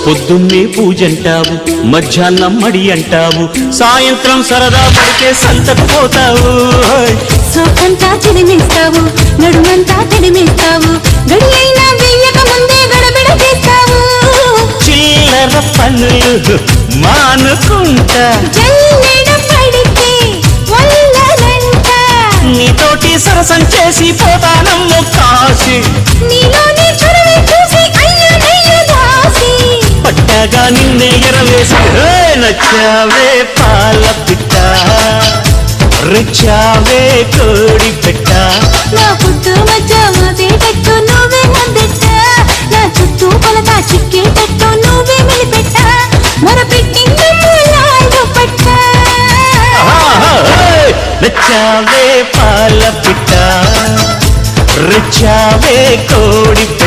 పొద్దున్నే పూజంటావు, మధ్యాహ్నం మడి అంటావు, సాయంత్రం సరదా పడితే సంతకు పోతావు. సోకంతా చిరిమిస్తావు, నడుమంతా తడిమిస్తావు, గడి అయినా వెయ్యక ముందే గడబిడ చేస్తావు. చిల్లర పనులు మానుకుంటా, జల్లెడ పడితే వల్లనంట, నీతోటి సరసం చేసి పోతానమ్ము కాశీ. నీలోని చొరవే చూసి అయ్యో దాసి, పట్టాగా నిన్నే ఎరవేసి నచ్చావే పాల పిట్ట, రిచ్చావే కోడి పెట్ట. నా పుట్టు మధ్య మాసేటట్టు నువ్వే ముందెట్ట, నా చుట్టూ కొలత చిక్కేటట్టు నువ్వే మిలిపెట్ట, మొరపెట్టింది ములాడు పట్ట. నచ్చావే పాల పిట్ట, రిచ్చావే కోడి పెట్ట.